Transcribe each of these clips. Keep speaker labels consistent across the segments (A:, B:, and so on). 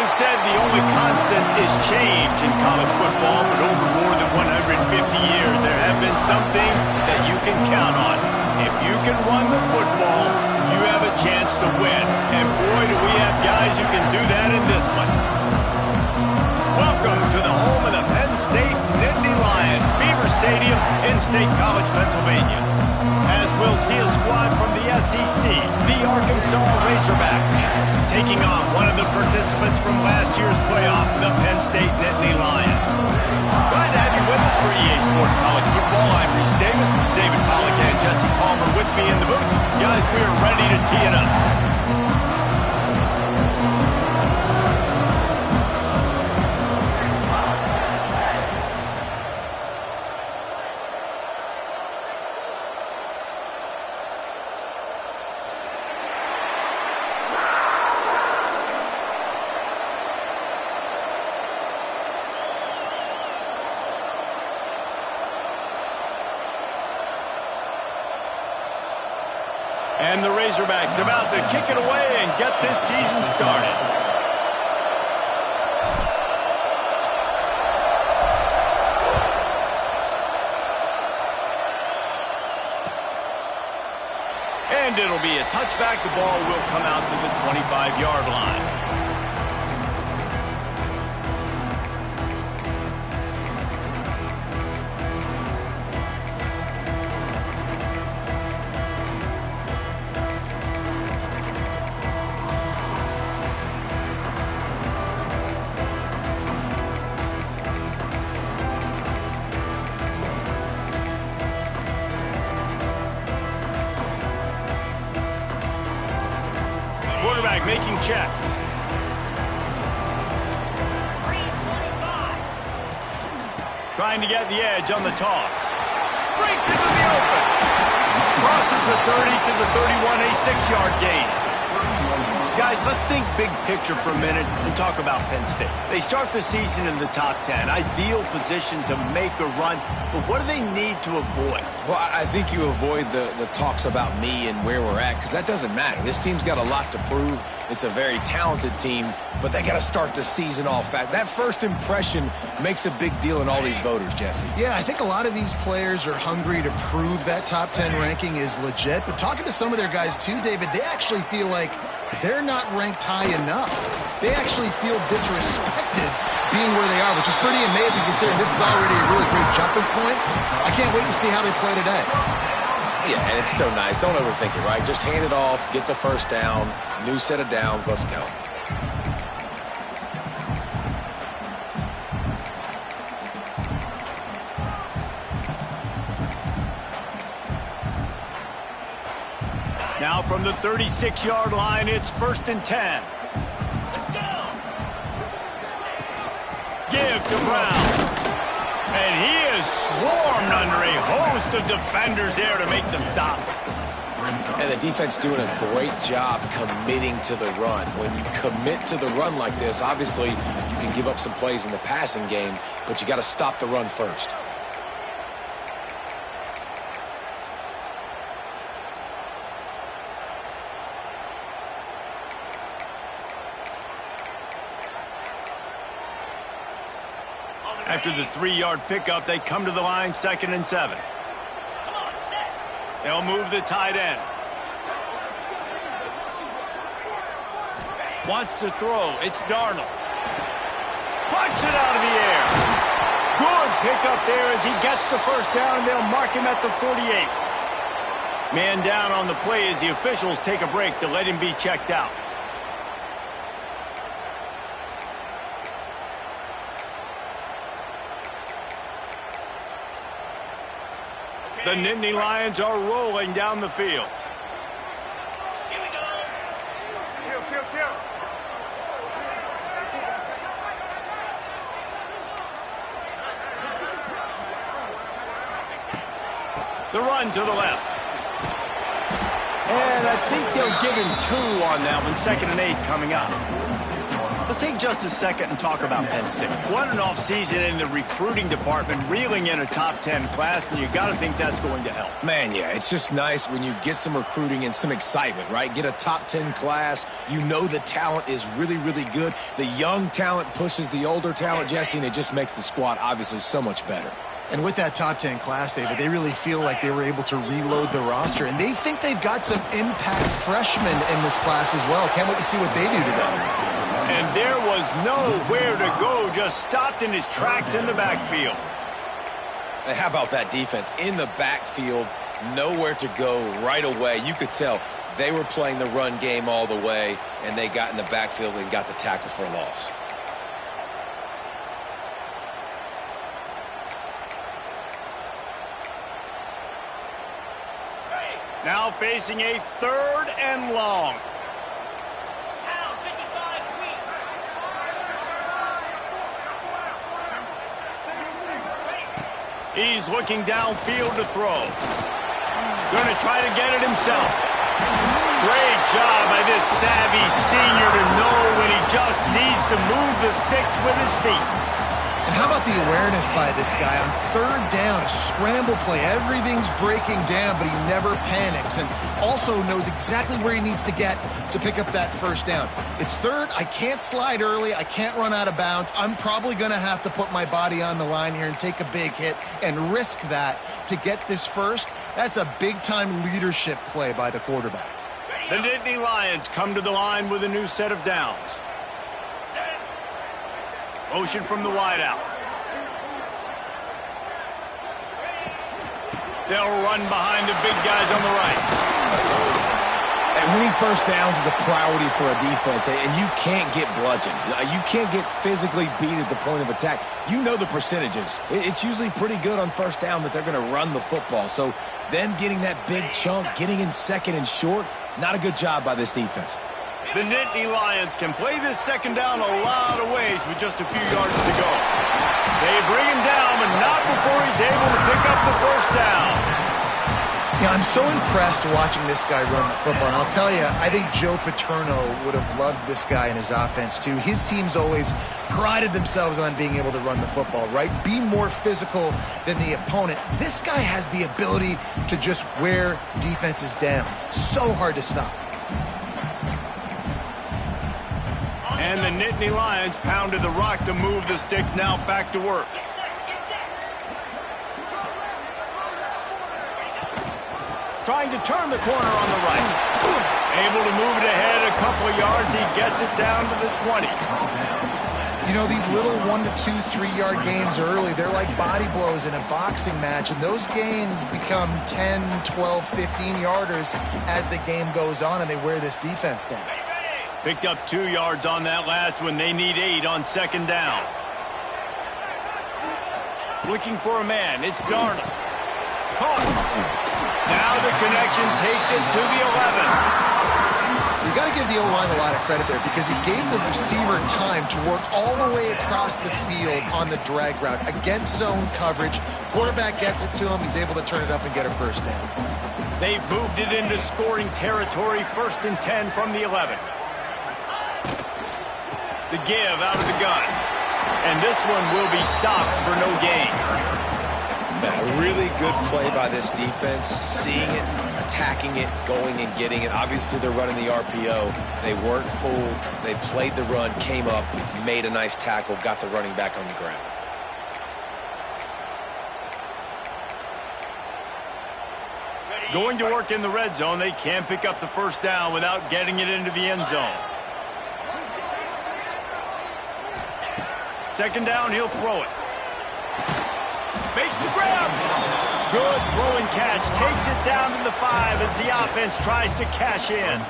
A: is said the only constant is change in college football, but over more than 150 years, there have been some things that you can count on. If you can run the football, you have a chance to win. And boy, do we have guys who can do that in this one. Welcome to the home of the Penn State Nittany Lions, Beaver Stadium in State College, Pennsylvania. As we'll see a squad from the SEC, the Arkansas Razorbacks, taking on one of the participants from last year's playoff, the Penn State Nittany Lions. Glad to have you with us for EA Sports College Football. I'm Reese Davis, David Pollack, and Jesse Palmer with me in the booth. Guys, we are ready to tee it up. And the Razorbacks about to kick it away and get this season started. And it'll be a touchback. The ball will come out to the 25-yard line. Quarterback making checks. Trying to get the edge on the toss. Breaks into the open. Crosses the 30 to the 31, a 6-yard gain. Guys, let's think big picture for a minute and talk about Penn State. They start the season in the top 10. Ideal position to make a run. But what do they need to avoid?
B: Well, I think you avoid the talks about me and where we're at, because that doesn't matter. This team's got a lot to prove. It's a very talented team, but they got to start the season off fast. That first impression makes a big deal in all these voters, Jesse.
C: Yeah, I think a lot of these players are hungry to prove that top 10 ranking is legit. But talking to some of their guys too, David, they actually feel like they're not ranked high enough. They actually feel disrespected being where they are, which is pretty amazing considering this is already a really great jumping point. I can't wait to see how they play today.
B: Yeah, and it's so nice. Don't overthink it, right? Just hand it off, get the first down, new set of downs, let's go.
A: Now from the 36-yard line, it's 1st and 10. Give to Brown. And he is swarmed under a host of defenders there to make the stop.
B: And the defense doing a great job committing to the run. When you commit to the run like this, obviously you can give up some plays in the passing game, but you got to stop the run first.
A: After the 3-yard pickup, they come to the line, 2nd and 7. They'll move the tight end. Wants to throw. It's Darnold. Punch it out of the air. Good pickup there as he gets the first down, and they'll mark him at the 48. Man down on the play as the officials take a break to let him be checked out. The Nittany Lions are rolling down the field.
D: Here we go. Kill.
A: The run to the left. And I think they'll give him 2 on that one, 2nd and 8 coming up. Let's take just a second and talk about Penn State. What an offseason in the recruiting department, reeling in a top 10 class, and you got to think that's going to help.
B: Man, yeah, it's just nice when you get some recruiting and some excitement, right? Get a top 10 class. You know the talent is really, really good. The young talent pushes the older talent, Jesse, and it just makes the squad obviously so much better.
C: And with that top 10 class, David, they really feel like they were able to reload the roster. And they think they've got some impact freshmen in this class as well. Can't wait to see what they do today.
A: And there was nowhere to go, just stopped in his tracks in the backfield.
B: And how about that defense? In the backfield, nowhere to go right away. You could tell they were playing the run game all the way, and they got in the backfield and got the tackle for a loss.
A: Now facing a 3rd and long. He's looking downfield to throw. Going to try to get it himself. Great job by this savvy senior to know when he just needs to move the sticks with his feet.
C: And how about the awareness by this guy on 3rd down, a scramble play. Everything's breaking down, but he never panics and also knows exactly where he needs to get to pick up that 1st down. It's 3rd. I can't slide early. I can't run out of bounds. I'm probably going to have to put my body on the line here and take a big hit and risk that to get this 1st. That's a big-time leadership play by the quarterback.
A: The Nittany Lions come to the line with a new set of downs. Motion from the wideout. They'll run behind the big guys on the right.
B: And winning 1st downs is a priority for a defense, and you can't get bludgeoned. You can't get physically beat at the point of attack. You know the percentages. It's usually pretty good on 1st down that they're going to run the football. So them getting that big chunk, getting in 2nd and short, not a good job by this defense.
A: The Nittany Lions can play this 2nd down a lot of ways with just a few yards to go. They bring him down, but not before he's able to pick up the 1st down.
C: Yeah, I'm so impressed watching this guy run the football. And I'll tell you, I think Joe Paterno would have loved this guy in his offense, too. His teams always prided themselves on being able to run the football, right? Be more physical than the opponent. This guy has the ability to just wear defenses down. So hard to stop.
A: And the Nittany Lions pounded the rock to move the sticks, now back to work. Trying to turn the corner on the right. Able to move it ahead a couple of yards. He gets it down to the 20.
C: You know, these little 1 to 2, 3-yard gains early, they're like body blows in a boxing match, and those gains become 10, 12, 15-yarders as the game goes on, and they wear this defense down.
A: Picked up 2 yards on that last one. They need 8 on 2nd down. Looking for a man. It's Darnold. Caught. Now the connection takes it to the 11.
C: You got to give the O-line a lot of credit there because he gave the receiver time to work all the way across the field on the drag route against zone coverage. Quarterback gets it to him. He's able to turn it up and get a 1st down.
A: They've moved it into scoring territory. 1st and 10 from the 11. The give out of the gun. And this one will be stopped for no gain.
B: A really good play by this defense, seeing it, attacking it, going and getting it. Obviously, they're running the RPO. They weren't fooled. They played the run, came up, made a nice tackle, got the running back on the ground.
A: Going to work in the red zone. They can't pick up the 1st down without getting it into the end zone. 2nd down, he'll throw it. Makes the grab. Good throw and catch. Takes it down to the 5 as the offense tries to cash in.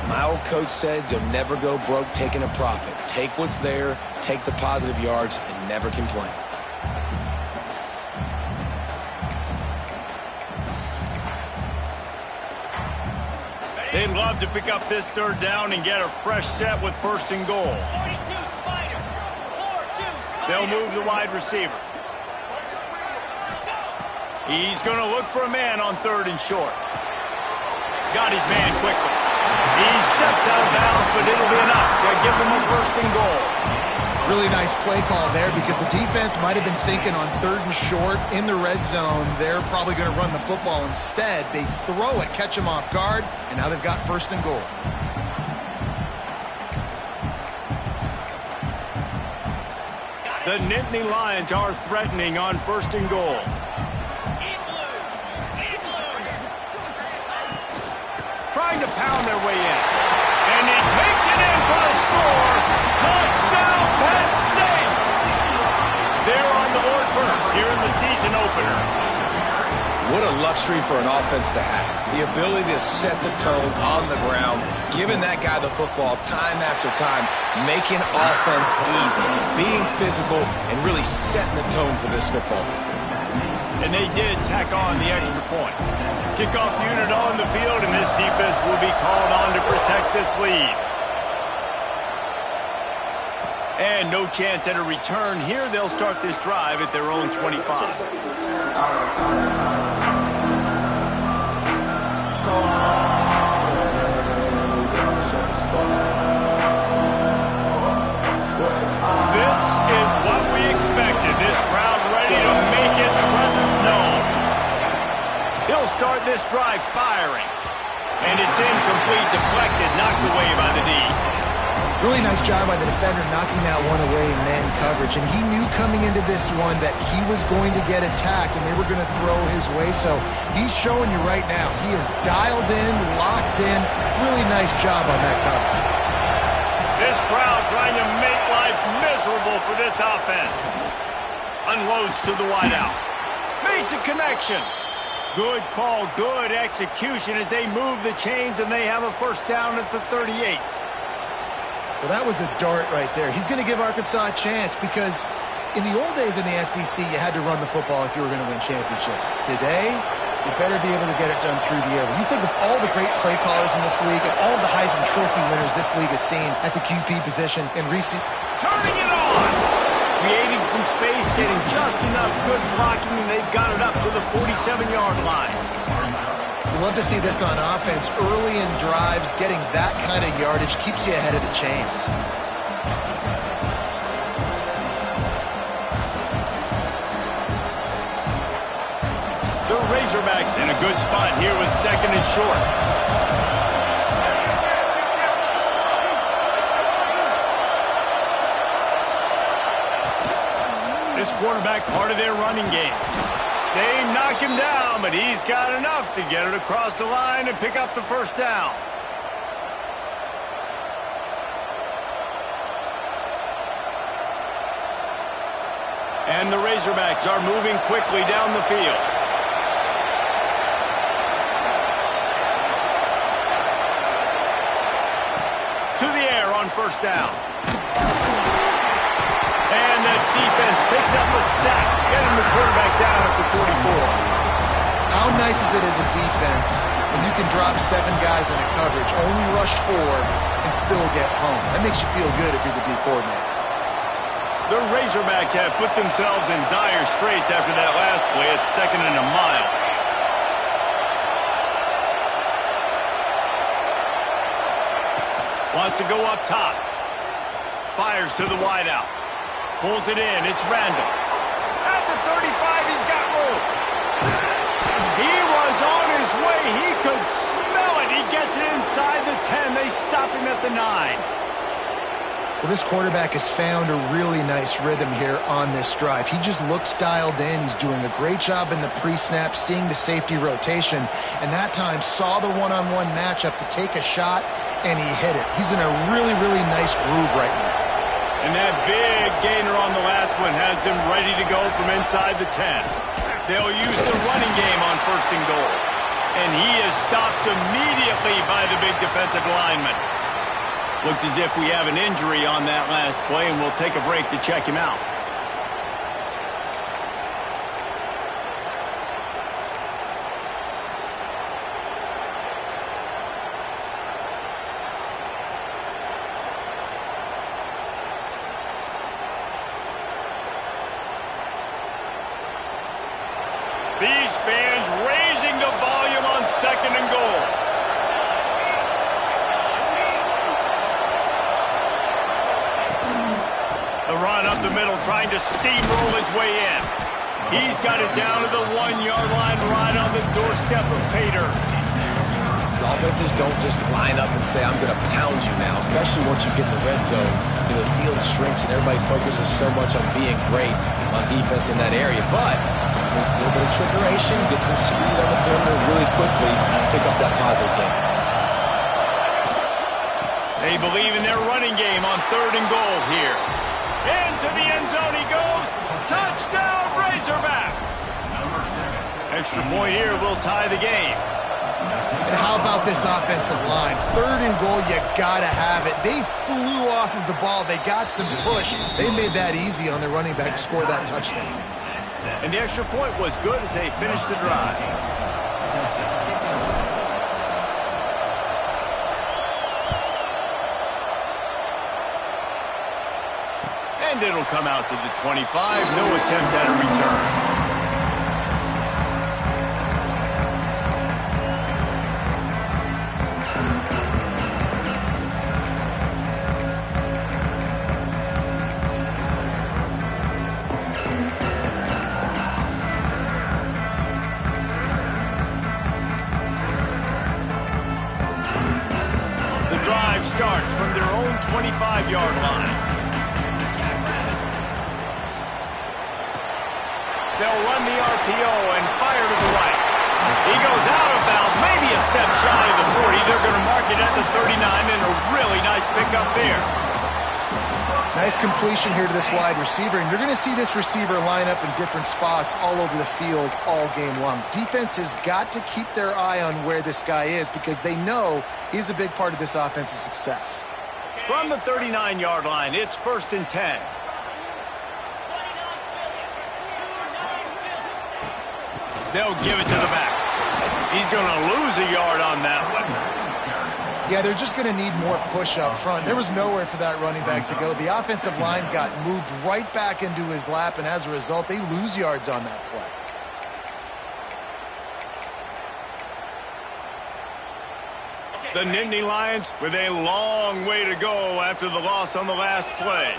B: My old coach said you'll never go broke taking a profit. Take what's there, take the positive yards, and never complain.
A: They'd love to pick up this 3rd down and get a fresh set with 1st and goal. They'll move the wide receiver. He's going to look for a man on 3rd and short. Got his man quickly. He steps out of bounds, but it'll be enough to give them a first and goal.
C: Really nice play call there because the defense might have been thinking on 3rd and short in the red zone. They're probably going to run the football. Instead, they throw it, catch them off guard, and now they've got first and goal.
A: The Nittany Lions are threatening on first and goal. Trying to pound their way in. And he takes it in for the score. Touchdown, Penn State! They're on the board first here in the season opener.
B: What a luxury for an offense to have. The ability to set the tone on the ground, giving that guy the football time after time, making offense easy, being physical, and really setting the tone for this football team.
A: And they did tack on the extra point. Kickoff unit on the field, and this defense will be called on to protect this lead. And no chance at a return here. They'll start this drive at their own 25. This is what we expected. This crowd ready to make its presence known. He'll start this drive firing. And it's incomplete, deflected, knocked away by the D.
C: Really nice job by the defender knocking that one away in man coverage. And he knew coming into this one that he was going to get attacked and they were going to throw his way. So he's showing you right now. He is dialed in, locked in. Really nice job on that cover.
A: This crowd trying to make life miserable for this offense. Unloads to the wideout. Makes a connection. Good call, good execution as they move the chains and they have a first down at the 38.
C: Well, that was a dart right there. He's going to give Arkansas a chance because in the old days in the SEC, you had to run the football if you were going to win championships. Today, you better be able to get it done through the air. When you think of all the great play callers in this league and all of the Heisman Trophy winners this league has seen at the QP position in recent...
A: Turning it on! Creating some space, getting just enough good blocking, and they've got it up to the 47-yard line.
C: You love to see this on offense. Early in drives, getting that kind of yardage keeps you ahead of the chains.
A: The Razorbacks in a good spot here with 2nd and short. This quarterback part of their running game. They knock him down, but he's got enough to get it across the line and pick up the first down. And the Razorbacks are moving quickly down the field. To the air on first down. And the defense picks up a sack, getting the quarterback down at the 44.
C: How nice is it as a defense when you can drop 7 guys in a coverage, only rush 4, and still get home? That makes you feel good if you're the D coordinator.
A: The Razorbacks have put themselves in dire straits after that last play at 2nd and a mile. Wants to go up top. Fires to the wideout. Pulls it in. It's Randall. At the 35, he's got room. He was on his way. He could smell it. He gets it inside the 10. They stop him at the 9.
C: Well, this quarterback has found a really nice rhythm here on this drive. He just looks dialed in. He's doing a great job in the pre-snap, seeing the safety rotation, and that time saw the one-on-one matchup to take a shot, and he hit it. He's in a really, really nice groove right now.
A: And that big gainer on the last one has him ready to go from inside the 10. They'll use the running game on first and goal. And he is stopped immediately by the big defensive lineman. Looks as if we have an injury on that last play, and we'll take a break to check him out. These fans raising the volume on 2nd and goal. up the middle, trying to steamroll his way in. He's got it down to the 1-yard line, right on the doorstep of pay dirt.
B: Offenses don't just line up and say, I'm going to pound you now, especially once you get in the red zone. You know, the field shrinks and everybody focuses so much on being great on defense in that area. But there's a little bit of trickeration, get some speed on the perimeter really quickly, pick up that positive game.
A: They believe in their running game on 3rd and goal here. Into the end zone he goes. Touchdown, Razorbacks! Extra point here will tie the game.
C: And how about this offensive line? 3rd and goal, you gotta have it. They flew off of the ball. They got some push. They made that easy on their running back to score that touchdown.
A: And the extra point was good as they finished the drive. And it'll come out to the 25. No attempt at a return. Starts from their own 25-yard line. They'll run the RPO and fire to the right. He goes out of bounds, maybe a step shy of the 40. They're going to mark it at the 39, and a really nice pickup there.
C: Nice completion here to this wide receiver, and you're going to see this receiver line up in different spots all over the field all game long. Defense has got to keep their eye on where this guy is because they know he's a big part of this offense's success.
A: From the 39-yard line, it's 1st and 10. They'll give it to the back. He's going to lose a yard on that one.
C: Yeah, they're just going to need more push up front. There was nowhere for that running back to go. The offensive line got moved right back into his lap, and as a result, they lose yards on that play.
A: The Nittany Lions with a long way to go after the loss on the last play.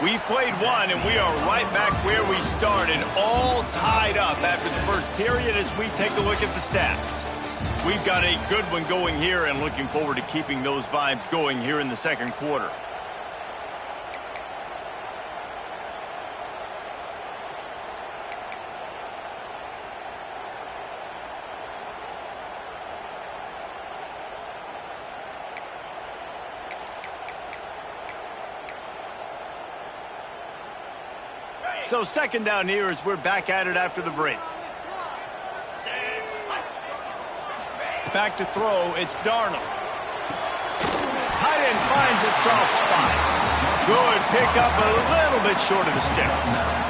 A: We've played one, and we are right back where we started, all tied up after the first period as we take a look at the stats. We've got a good one going here and looking forward to keeping those vibes going here in the second quarter. So 2nd down here as we're back at it after the break. Back to throw, it's Darnold. Tight end finds a soft spot. Good pickup, a little bit short of the sticks.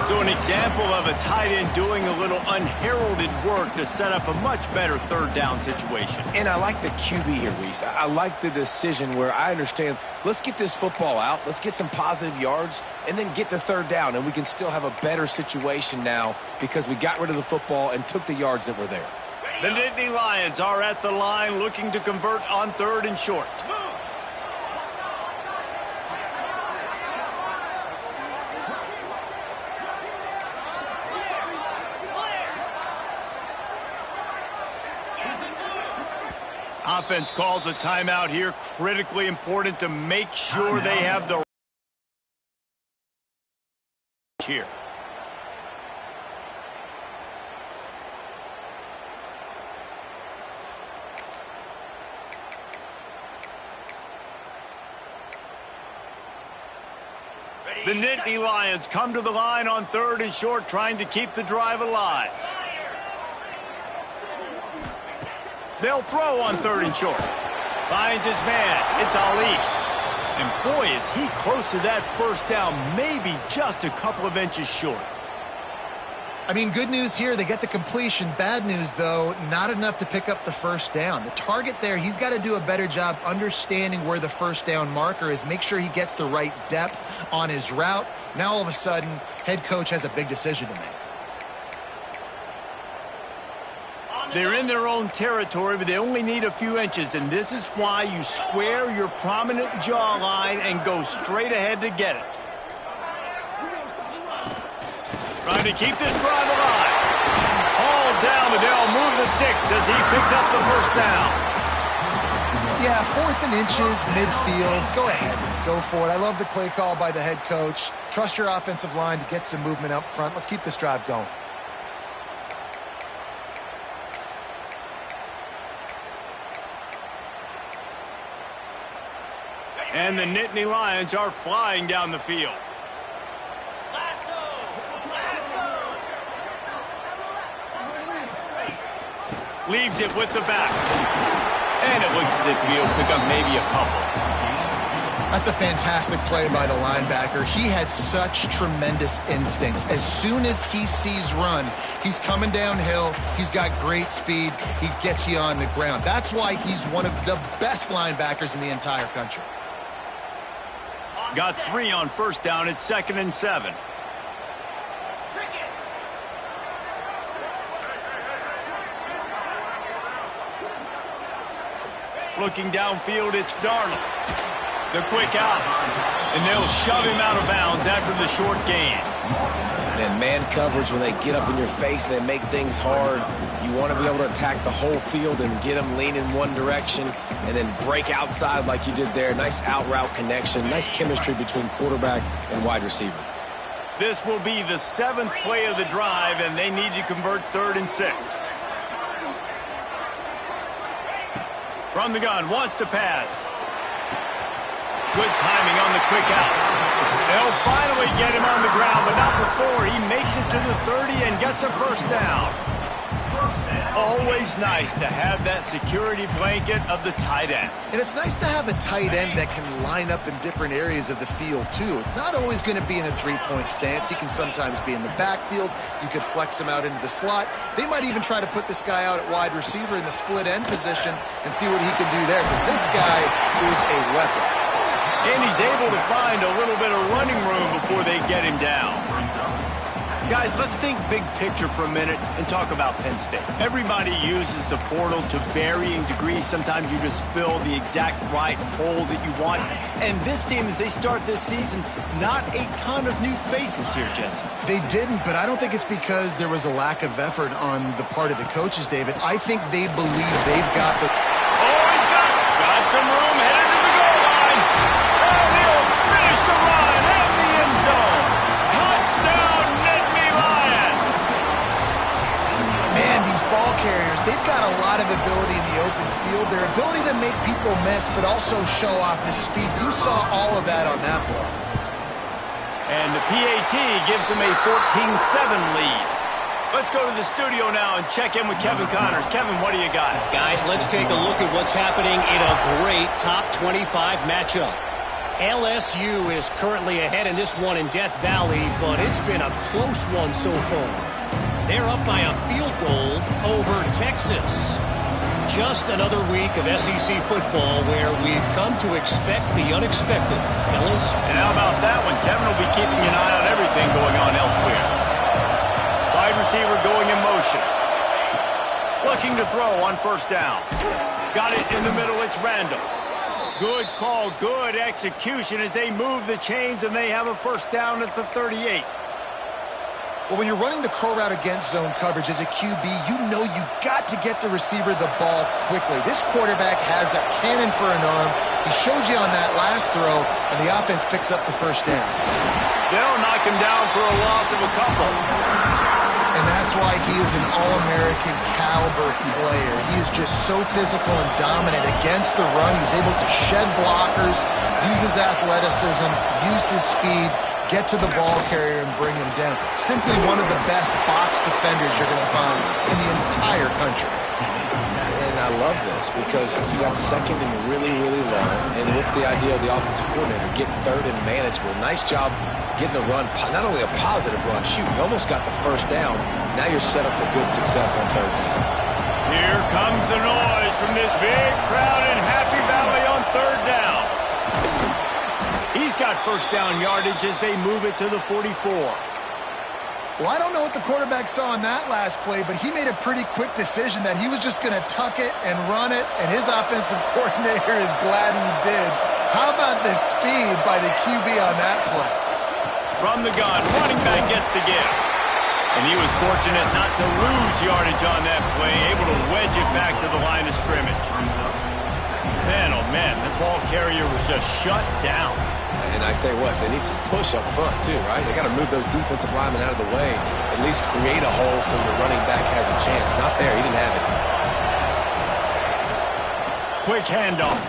A: So an example of a tight end doing a little unheralded work to set up a much better 3rd down situation.
B: And I like the QB here, Reese. I like the decision where I understand, let's get this football out, let's get some positive yards, and then get to 3rd down, and we can still have a better situation now because we got rid of the football and took the yards that were there.
A: The Nittany Lions are at the line looking to convert on 3rd and short. Offense calls a timeout here. Critically important to make sure they have the here. The Nittany Lions come to the line on 3rd and short, trying to keep the drive alive. They'll throw on 3rd and short. Finds his man. It's Ali. And boy, is he close to that 1st down, maybe just a couple of inches short.
C: I mean, good news here, they get the completion. Bad news, though, not enough to pick up the first down. The target there, he's got to do a better job understanding where the first down marker is, make sure he gets the right depth on his route. Now, all of a sudden, head coach has a big decision to make.
A: They're in their own territory, but they only need a few inches, and this is why you square your prominent jawline and go straight ahead to get it. Trying to keep this drive alive. All down, but they'll move the sticks as he picks up the first down.
C: Yeah, 4th and inches, midfield. Go ahead. Go for it. I love the play call by the head coach. Trust your offensive line to get some movement up front. Let's keep this drive going.
A: And the Nittany Lions are flying down the field. Leaves it with the back. And it looks as if he'll pick up maybe a couple.
C: That's a fantastic play by the linebacker. He has such tremendous instincts. As soon as he sees run, he's coming downhill. He's got great speed. He gets you on the ground. That's why he's one of the best linebackers in the entire country.
A: Got 3 on first down. It's 2nd and 7. Looking downfield, it's Darnold. The quick out. And they'll shove him out of bounds after the short gain.
B: And man coverage, when they get up in your face, they make things hard. You want to be able to attack the whole field and get them leaning one direction and then break outside like you did there. Nice out route connection. Nice chemistry between quarterback and wide receiver.
A: This will be the 7th play of the drive, and they need to convert 3rd and 6. From the gun, wants to pass. Good timing on the quick out. They'll finally get him on the ground, but not before he makes it to the 30 and gets a first down. Always nice to have that security blanket of the tight end.
C: And it's nice to have a tight end that can line up in different areas of the field, too. It's not always going to be in a three-point stance. He can sometimes be in the backfield. You could flex him out into the slot. They might even try to put this guy out at wide receiver in the split end position and see what he can do there, because this guy is a weapon.
A: And he's able to find a little bit of running room before they get him down. Guys, let's think big picture for a minute and talk about Penn State. Everybody uses the portal to varying degrees. Sometimes you just fill the exact right hole that you want. And this team, as they start this season, not a ton of new faces here, Jesse.
C: They didn't, but I don't think it's because there was a lack of effort on the part of the coaches, David. I think they believe they've got the...
A: Oh, he's got some room headed to the goal line. And he'll finish the run in the end zone. Touchdown, Nittany Lions.
C: Man, these ball carriers, they've got a lot of ability in the open field. Their ability to make people miss, but also show off the speed. You saw all of that on that play.
A: And the PAT gives them a 14-7 lead. Let's go to the studio now and check in with Kevin Connors. Kevin, what do you got?
E: Guys, let's take a look at what's happening in a great top 25 matchup. LSU is currently ahead in this one in Death Valley, but it's been a close one so far. They're up by a field goal over Texas. Just another week of SEC football where we've come to expect the unexpected, fellas.
A: And how about that one? Kevin will be keeping an eye on everything going on elsewhere. Wide receiver going in motion. Looking to throw on first down. Got it in the middle. It's Randall. Good call, good execution as they move the chains and they have a first down at the 38.
C: Well, when you're running the curl route against zone coverage as a QB, you know you've got to get the receiver the ball quickly. This quarterback has a cannon for an arm. He showed you on that last throw, and the offense picks up the first down.
A: They'll knock him down for a loss of a couple.
C: And that's why he is an All-American caliber player. He is just so physical and dominant against the run. He's able to shed blockers, use his athleticism, use his speed, get to the ball carrier and bring him down. Simply one of the best box defenders you're going to find in the entire country.
B: And I love this because you got second and really, really low. And what's the idea of the offensive coordinator? Get third and manageable. Nice job getting a run, not only a positive run, shoot, you almost got the first down. Now you're set up for good success on third down.
A: Here comes the noise from this big crowd in Happy Valley on third down. He's got first down yardage as they move it to the 44.
C: Well, I don't know what the quarterback saw on that last play, but he made a pretty quick decision that he was just going to tuck it and run it, and his offensive coordinator is glad he did. How about the speed by the QB on that play?
A: From the gun, running back gets the give. And he was fortunate not to lose yardage on that play, able to wedge it back to the line of scrimmage. Man, oh man, the ball carrier was just shut down.
B: And I tell you what, they need some push up front too, right? They got to move those defensive linemen out of the way, at least create a hole so the running back has a chance. Not there, he didn't have it.
A: Quick handoff.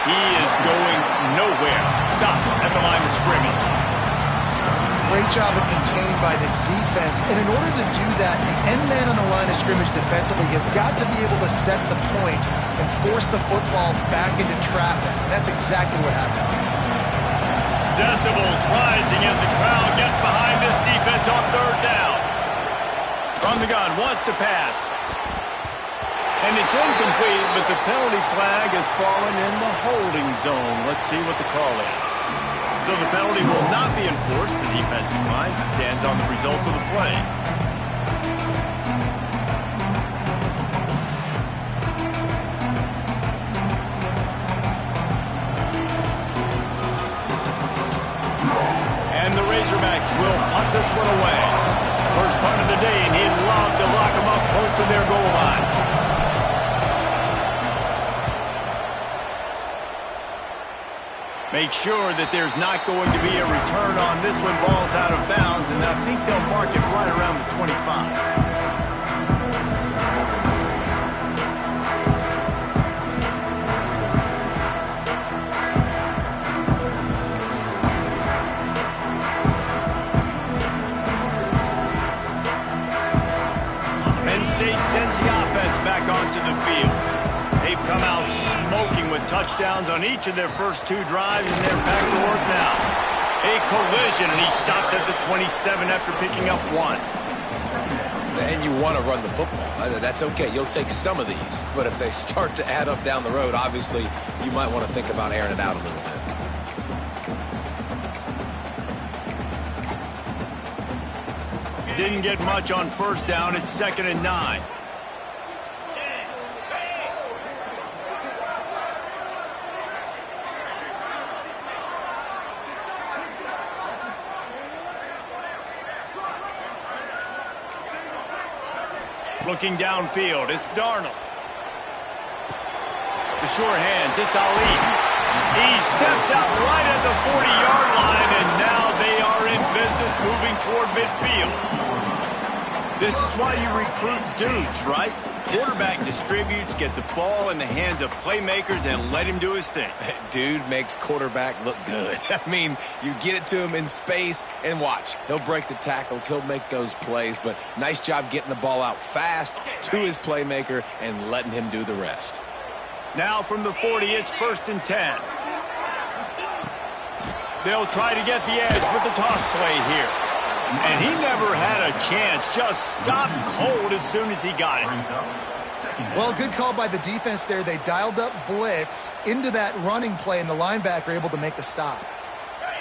A: He is going nowhere. Stop at the line of scrimmage.
C: Great job of contained by this defense. And in order to do that, the end man on the line of scrimmage defensively has got to be able to set the point and force the football back into traffic. And that's exactly what happened.
A: Decibels rising as the crowd gets behind this defense on third down. From the gun, wants to pass. And it's incomplete, but the penalty flag has fallen in the holding zone. Let's see what the call is. So the penalty will not be enforced. The defense declines and stands on the result of the play. And the Razorbacks will punt this one away. First punt of the day, and he'd love to lock them up close to their goal line. Make sure that there's not going to be a return on this one. Ball's out of bounds, and I think they'll mark it right around the 25. Penn State sends the offense back onto the field. They've come out smoking with touchdowns on each of their first two drives, and they're back to work now. A collision, and he stopped at the 27 after picking up one.
B: And you want to run the football. That's okay. You'll take some of these. But if they start to add up down the road, obviously, you might want to think about airing it out a little bit.
A: Didn't get much on first down. It's 2nd and 9. Looking downfield, it's Darnold. The sure hands, it's Ali. He steps out right at the 40-yard line, and now they are in business moving toward midfield. This is why you recruit dudes, right? Quarterback distributes, get the ball in the hands of playmakers, and let him do his thing.
B: Dude makes quarterback look good. I mean, you get it to him in space, and watch. He'll break the tackles. He'll make those plays, but nice job getting the ball out fast to his playmaker and letting him do the rest.
A: Now from the 40, it's 1st and 10. They'll try to get the edge with the toss play here. And he never had a chance, just stopped cold as soon as he got it.
C: Well, good call by the defense there. They dialed up blitz into that running play, and the linebacker able to make the stop.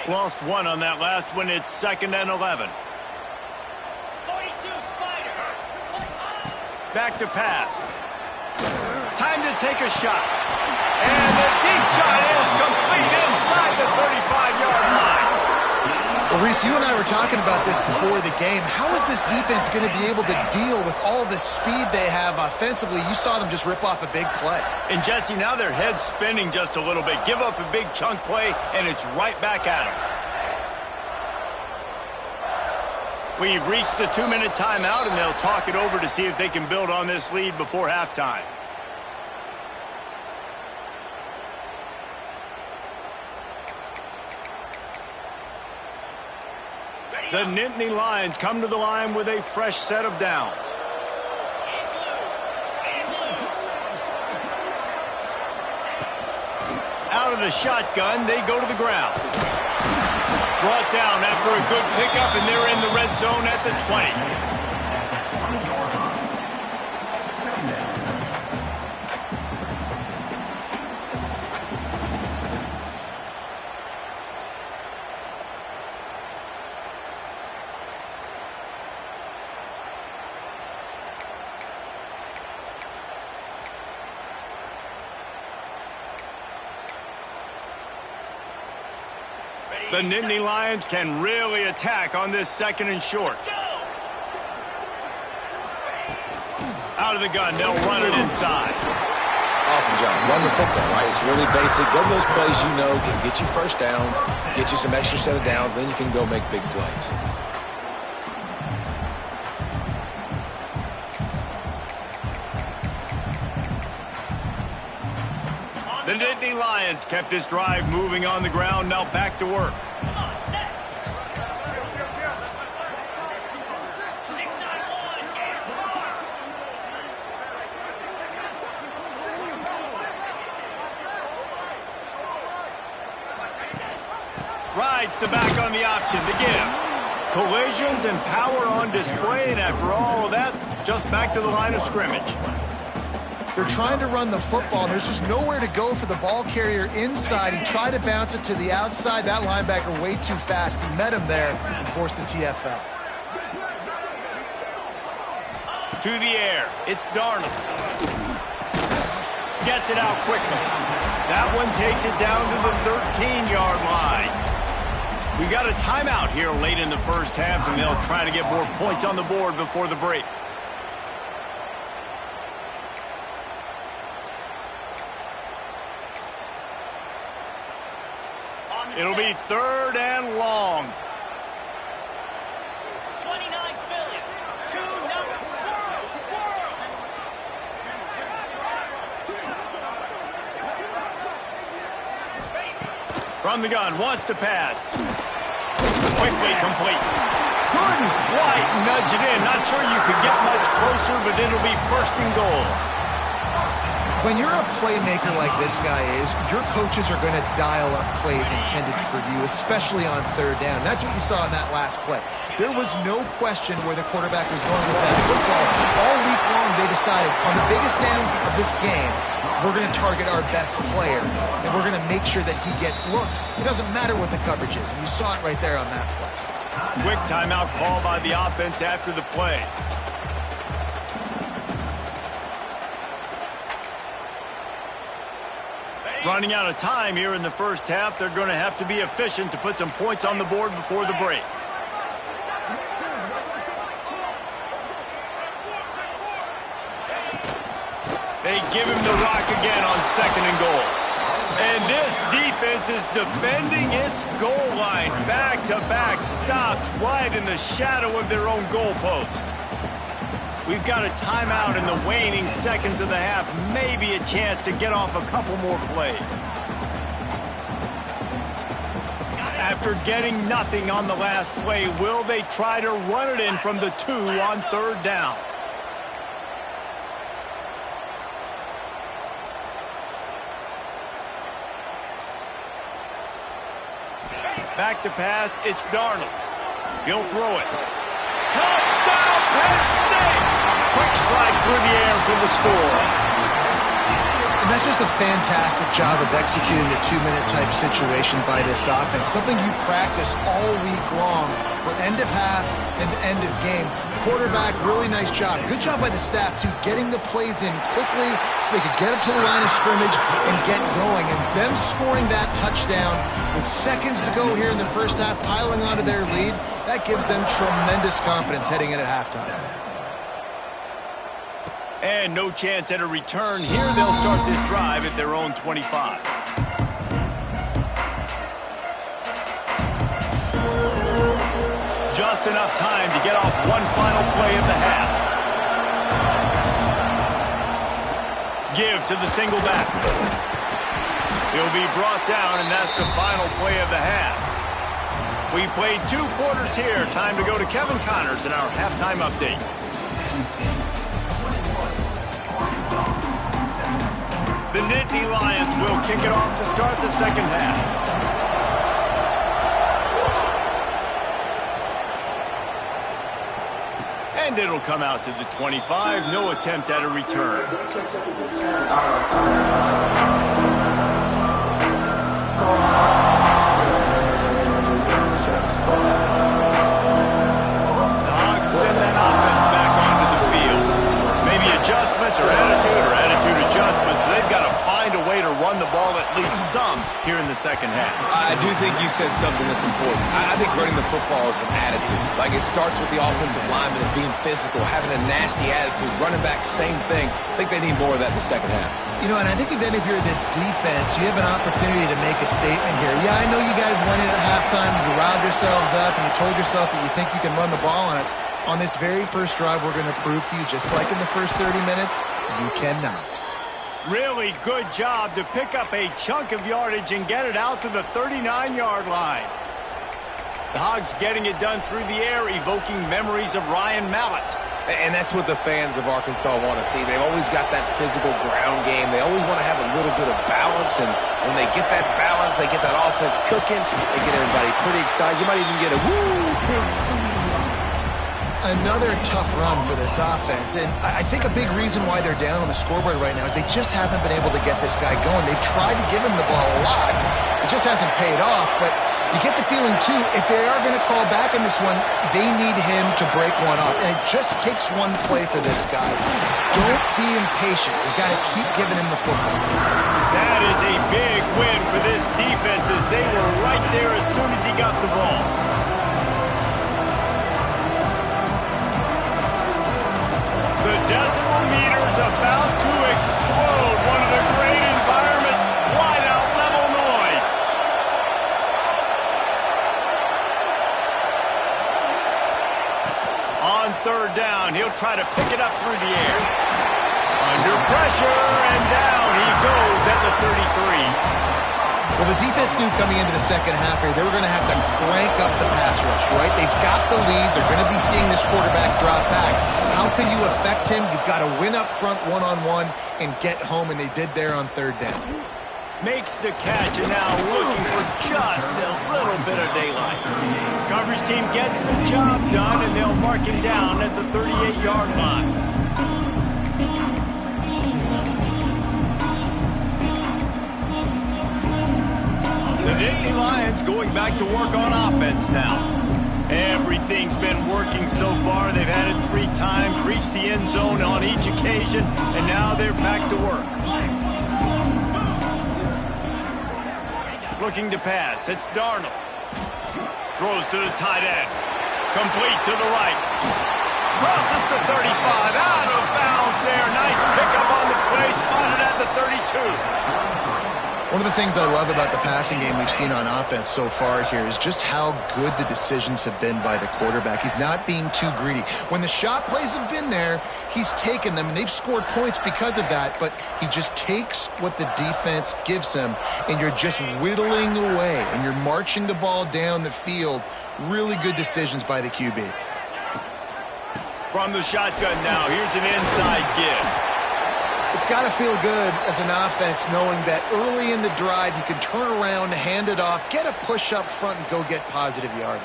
A: Lost one on that last one. It's 2nd and 11. Back to pass. Time to take a shot. And the deep shot is complete inside the 35-yard line.
C: Well, Reese, you and I were talking about this before the game. How is this defense going to be able to deal with all the speed they have offensively? You saw them just rip off a big play.
A: And, Jesse, now their head's spinning just a little bit. Give up a big chunk play, and it's right back at them. We've reached the 2-minute timeout, and they'll talk it over to see if they can build on this lead before halftime. The Nittany Lions come to the line with a fresh set of downs. Out of the shotgun, they go to the ground. Brought down after a good pickup, and they're in the red zone at the 20. The Nittany Lions can really attack on this 2nd and short. Out of the gun, they'll run it inside.
B: Awesome job. Run the football, right? It's really basic. Go to those plays you know can get you first downs, get you some extra set of downs, then you can go make big plays.
A: The Nittany Lions kept this drive moving on the ground, now back to work. Rides the back on the option, the give. Collisions and power on display, and after all of that, just back to the line of scrimmage.
C: They're trying to run the football, and there's just nowhere to go for the ball carrier inside. He tried to bounce it to the outside. That linebacker way too fast. He met him there and forced the TFL.
A: To the air, it's Darnold. Gets it out quickly. That one takes it down to the 13-yard line. We got a timeout here late in the first half, and they'll try to get more points on the board before the break. It'll be 3rd and long.
D: 29 billion. 2-0. Squirrel.
A: From the gun, wants to pass. Quickly complete. Couldn't quite nudge it in. Not sure you could get much closer, but it'll be 1st and goal.
C: When you're a playmaker like this guy is, your coaches are going to dial up plays intended for you, especially on 3rd down. That's what you saw in that last play. There was no question where the quarterback was going with that football. All week long, they decided on the biggest downs of this game, we're going to target our best player, and we're going to make sure that he gets looks. It doesn't matter what the coverage is, and you saw it right there on that play.
A: Quick timeout call by the offense after the play. Running out of time here in the first half. They're going to have to be efficient to put some points on the board before the break. They give him the rock again on 2nd and goal. And this defense is defending its goal line. Back-to-back stops right in the shadow of their own goalpost. We've got a timeout in the waning seconds of the half. Maybe a chance to get off a couple more plays. After getting nothing on the last play, will they try to run it in from the 2 on 3rd down? Back to pass, it's Darnold. He'll throw it. Touchdown, Penn State! Quick strike through the air for the score.
C: And that's just a fantastic job of executing the 2-minute type situation by this offense. Something you practice all week long for end of half and end of game. Quarterback, really nice job. Good job by the staff, too, getting the plays in quickly so they could get up to the line of scrimmage and get going. And them scoring that touchdown with seconds to go here in the first half, piling onto their lead, that gives them tremendous confidence heading in at halftime.
A: And no chance at a return here. They'll start this drive at their own 25. Just enough time to get off one final play of the half. Give to the single back. He'll be brought down, and that's the final play of the half. We played 2 quarters here. Time to go to Kevin Connors in our halftime update. The Nittany Lions will kick it off to start the second half. And it'll come out to the 25. No attempt at a return. The Hogs send that offense back onto the field. Maybe adjustments or attitude adjustments. But they've got to find a way to run the ball at least some here in the second half.
B: I do think you said something that's important. I think running the football is an attitude. Like, it starts with the offensive lineman and being physical, having a nasty attitude. Running back, same thing. I think they need more of that in the second half.
C: You know, and I think even if you're this defense, you have an opportunity to make a statement here. Yeah, I know you guys won it at halftime. You riled yourselves up, and you told yourself that you think you can run the ball on us. On this very first drive, we're going to prove to you, just like in the first 30 minutes, you cannot.
A: Really good job to pick up a chunk of yardage and get it out to the 39-yard line. The Hogs getting it done through the air, evoking memories of Ryan Mallett.
B: And that's what the fans of Arkansas want to see. They've always got that physical ground game. They always want to have a little bit of balance, and when they get that balance, they get that offense cooking, they get everybody pretty excited. You might even get a woo, pig soup.
C: Another tough run for this offense, and I think a big reason why they're down on the scoreboard right now is they just haven't been able to get this guy going. They've tried to give him the ball a lot. It just hasn't paid off, but you get the feeling, too, if they are going to call back in this one, they need him to break one off, and it just takes one play for this guy. Don't be impatient. You got to keep giving him the football.
A: That is a big win for this defense, as they were right there as soon as he got the ball. The decimal meter's about to explode. One of the great environments, wide out level noise. On third down, he'll try to pick it up through the air. Under pressure, and down he goes at the 33.
C: Well, the defense knew coming into the second half here they were going to have to crank up the pass rush, right? They've got the lead. They're going to be seeing this quarterback drop back. How can you affect him? You've got to win up front one-on-one and get home, and they did there on third down.
A: Makes the catch, and now looking for just a little bit of daylight. Coverage team gets the job done, and they'll mark him down at the 38-yard line. The Nittany Lions going back to work on offense now. Everything's been working so far. They've had it 3 times, reached the end zone on each occasion, and now they're back to work. Looking to pass. It's Darnold. Throws to the tight end. Complete to the right. Crosses the 35. Out of bounds there. Nice pickup on the play. Spotted at the 32.
C: One of the things I love about the passing game we've seen on offense so far here is just how good the decisions have been by the quarterback. He's not being too greedy. When the shot plays have been there, he's taken them, and they've scored points because of that, but he just takes what the defense gives him, and you're just whittling away, and you're marching the ball down the field. Really good decisions by the QB.
A: From the shotgun now, here's an inside give.
C: It's got to feel good as an offense knowing that early in the drive you can turn around, hand it off, get a push up front, and go get positive yardage.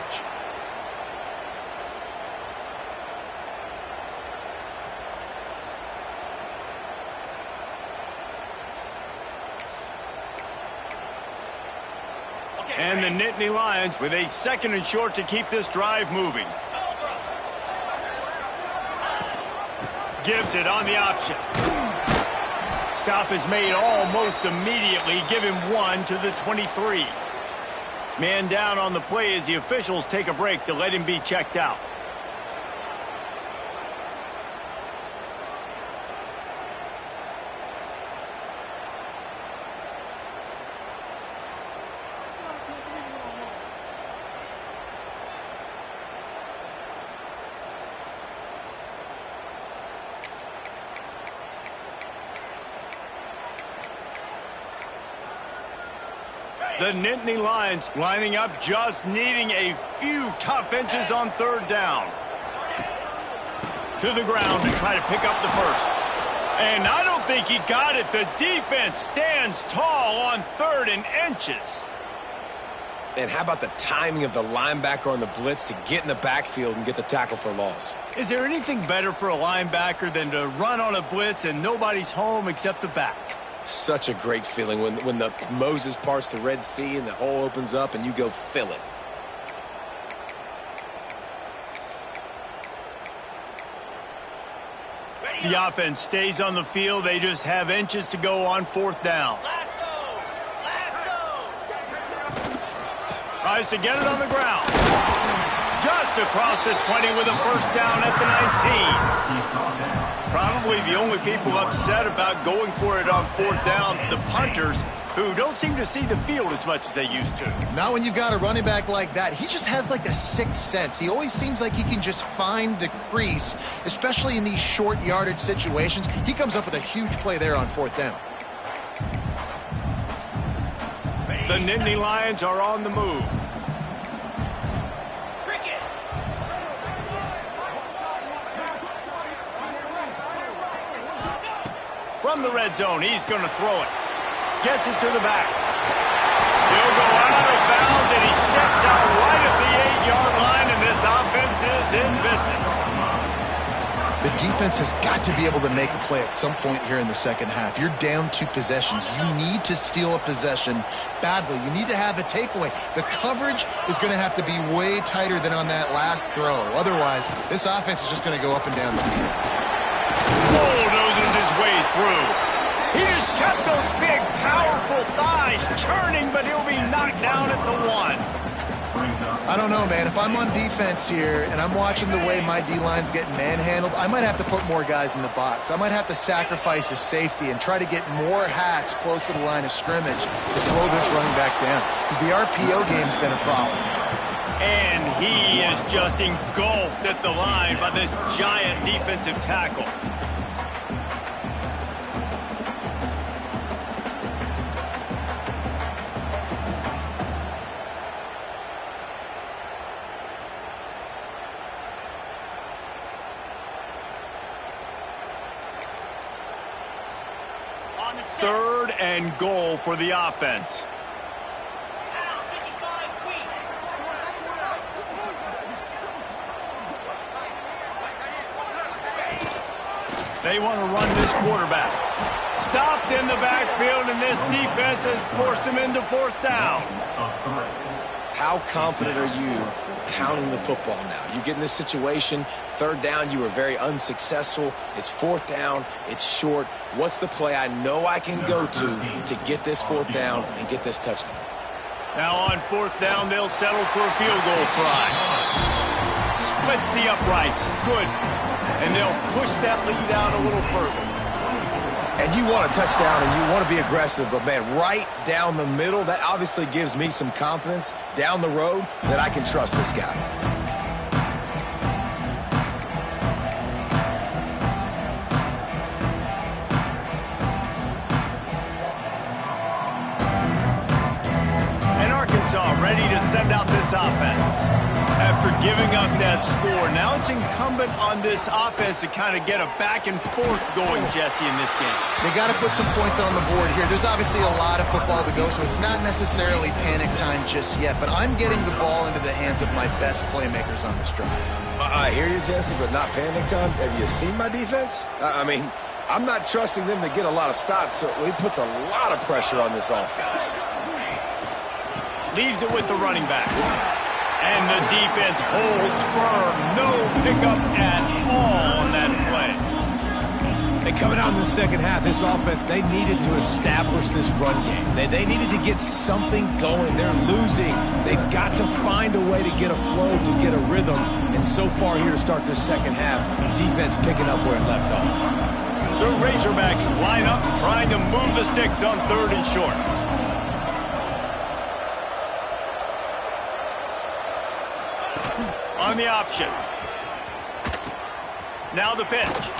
A: And the Nittany Lions with a 2nd and short to keep this drive moving. Gives it on the option. Stop is made almost immediately. Give him 1 to the 23. Man down on the play as the officials take a break to let him be checked out. The Nittany Lions lining up, just needing a few tough inches on third down. To the ground to try to pick up the first. And I don't think he got it. The defense stands tall on 3rd and inches.
B: And how about the timing of the linebacker on the blitz to get in the backfield and get the tackle for loss?
A: Is there anything better for a linebacker than to run on a blitz and nobody's home except the back?
B: Such a great feeling when the Moses parts the Red Sea and the hole opens up and you go fill it.
A: The offense stays on the field. They just have inches to go on 4th down.
D: Lasso! Lasso!
A: Tries to get it on the ground. Just across the 20 with a first down at the 19. Probably the only people upset about going for it on 4th down, the punters, who don't seem to see the field as much as they used to.
C: Not when you've got a running back like that. He just has like a sixth sense. He always seems like he can just find the crease, especially in these short yardage situations. He comes up with a huge play there on 4th down.
A: The Nittany Lions are on the move.
D: Cricket!
A: From the red zone, he's going to throw it. Gets it to the back. He'll go out of bounds, and he steps out right at the 8-yard line, and this offense is in business.
C: The defense has got to be able to make a play at some point here in the second half. You're down 2 possessions. You need to steal a possession badly. You need to have a takeaway. The coverage is going to have to be way tighter than on that last throw. Otherwise, this offense is just going to go up and down the field.
A: Bulldozes his way through. He just kept those big, powerful thighs churning, but he'll be knocked down at the 1.
C: I don't know, man. If I'm on defense here and I'm watching the way my D-line's getting manhandled, I might have to put more guys in the box. I might have to sacrifice a safety and try to get more hats close to the line of scrimmage to slow this running back down, because the RPO game's been a problem.
A: And he is just engulfed at the line by this giant defensive tackle.
D: On the set.
A: 3rd and goal for the offense.
D: Now, 55 weak.
A: They want to run this quarterback. Stopped in the backfield, and this defense has forced him into 4th down.
B: How confident are you counting the football now? You get in this situation, 3rd down, you were very unsuccessful. It's 4th down, it's short. What's the play I know I can go to get this 4th down and get this touchdown?
A: Now on 4th down, they'll settle for a field goal try. Splits the uprights. Good. And they'll push that lead out a little further.
B: And you want a touchdown and you want to be aggressive, but man, right down the middle, that obviously gives me some confidence down the road that I can trust this guy.
A: And Arkansas ready to send out this offense. After giving up that score, now it's incumbent on this offense to kind of get a back and forth going, Jesse, in this game.
C: They got to put some points on the board here. There's obviously a lot of football to go, so it's not necessarily panic time just yet, but I'm getting the ball into the hands of my best playmakers on this drive.
B: I hear you, Jesse, but not panic time. Have you seen my defense? I mean, I'm not trusting them to get a lot of stops, so he puts a lot of pressure on this offense.
A: Leaves it with the running back. And the defense holds firm. No pickup at all on that play.
B: And coming out in the second half, this offense, they needed to establish this run game. They needed to get something going. They're losing. They've got to find a way to get a flow, to get a rhythm. And so far here to start this second half, defense picking up where it left off.
A: The Razorbacks line up, trying to move the sticks on 3rd and short. On the option. Now the pitch.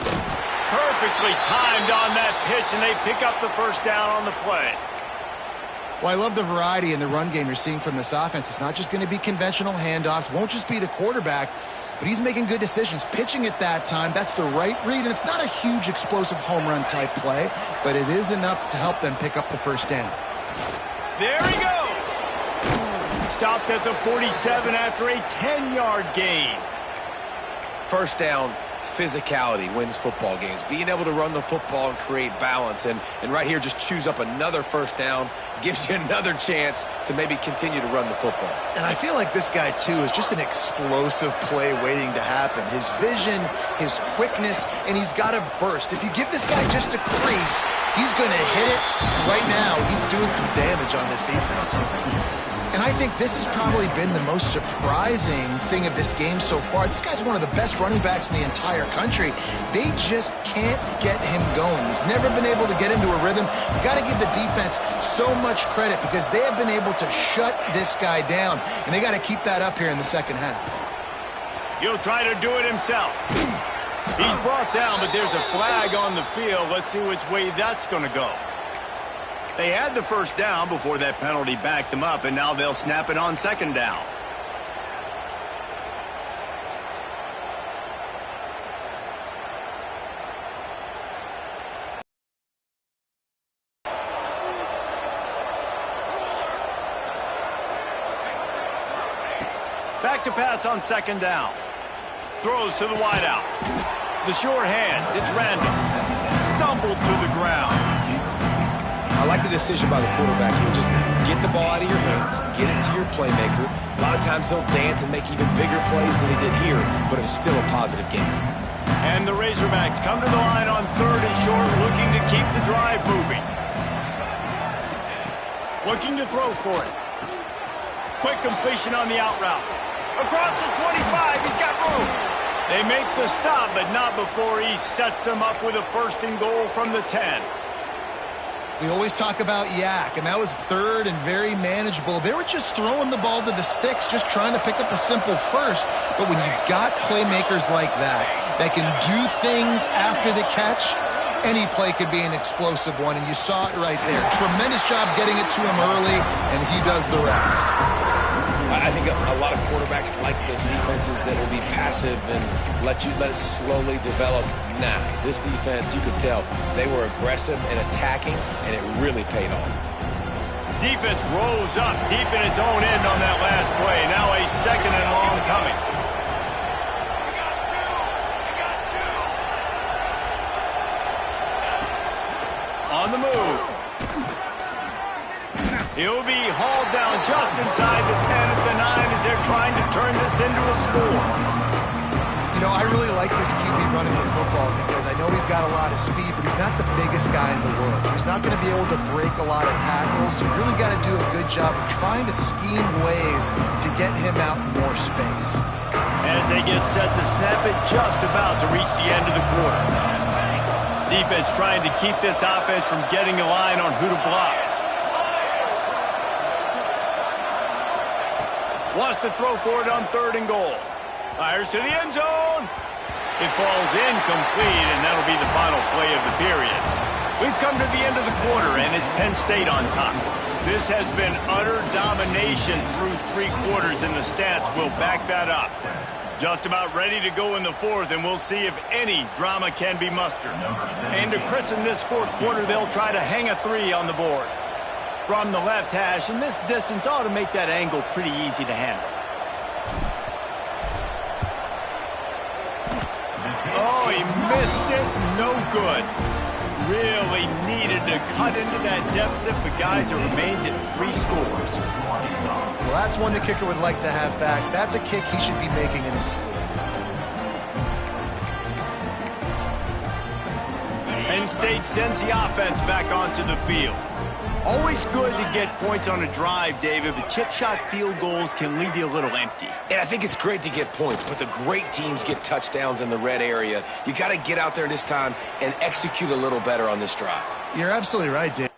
A: Perfectly timed on that pitch, and they pick up the first down on the play.
C: Well, I love the variety in the run game you're seeing from this offense. It's not just going to be conventional handoffs. Won't just be the quarterback, but he's making good decisions. Pitching at that time, that's the right read, and it's not a huge explosive home run type play, but it is enough to help them pick up the first down.
A: There he goes. Stopped at the 47 after a 10-yard gain.
B: First down, physicality wins football games. Being able to run the football and create balance. And right here, just choose up another first down. Gives you another chance to maybe continue to run the football.
C: And I feel like this guy, too, is just an explosive play waiting to happen. His vision, his quickness, and he's got a burst. If you give this guy just a crease, he's going to hit it. Right now, he's doing some damage on this defense. And I think this has probably been the most surprising thing of this game so far. This guy's one of the best running backs in the entire country. They just can't get him going. He's never been able to get into a rhythm. You got to give the defense so much credit because they have been able to shut this guy down, and they got to keep that up here in the second half.
A: He'll try to do it himself. He's brought down, but there's a flag on the field. Let's see which way that's going to go. They had the first down before that penalty backed them up, and now they'll snap it on second down. Back to pass on second down. Throws to the wideout. The sure hands. It's random. Stumbled to the ground.
B: I like the decision by the quarterback here. Just get the ball out of your hands, get it to your playmaker. A lot of times he'll dance and make even bigger plays than he did here, but it was still a positive game.
A: And the Razorbacks come to the line on third and short, looking to keep the drive moving. Looking to throw for it. Quick completion on the out route. Across the 25, he's got room. They make the stop, but not before he sets them up with a first and goal from the 10.
C: We always talk about yak, and that was third and very manageable. They were just throwing the ball to the sticks, just trying to pick up a simple first. But when you've got playmakers like that can do things after the catch, any play could be an explosive one, and you saw it right there. Tremendous job getting it to him early, and he does the rest.
B: I think a lot of quarterbacks like those defenses that will be passive and let it slowly develop. Nah, this defense, you could tell, they were aggressive and attacking, and it really paid off.
A: Defense rose up deep in its own end on that last play. Now a second and long coming. On the move. He'll be hauled down just inside the 10 at the 9 as they're trying to turn this into a score.
C: You know, I really like this QB running the football because I know he's got a lot of speed, but he's not the biggest guy in the world. So he's not going to be able to break a lot of tackles. So you really got to do a good job of trying to scheme ways to get him out in more space.
A: As they get set to snap it, just about to reach the end of the quarter. Defense trying to keep this offense from getting a line on who to block. Wants to throw for it on third and goal. Fires to the end zone. It falls incomplete, and that'll be the final play of the period. We've come to the end of the quarter, and it's Penn State on top. This has been utter domination through 3 quarters, and the stats will back that up. Just about ready to go in the fourth, and we'll see if any drama can be mustered. And to christen this fourth quarter, they'll try to hang a 3 on the board. From the left hash, and this distance ought to make that angle pretty easy to handle. Oh, he missed it. No good. Really needed to cut into that deficit, but guys, it remains at 3 scores.
C: Well, that's one the kicker would like to have back. That's a kick he should be making in his sleep.
A: Penn State sends the offense back onto the field. Always good to get points on a drive, David, but chip shot field goals can leave you a little empty.
B: And I think it's great to get points, but the great teams get touchdowns in the red area. You got to get out there this time and execute a little better on this drive.
C: You're absolutely right, Dave.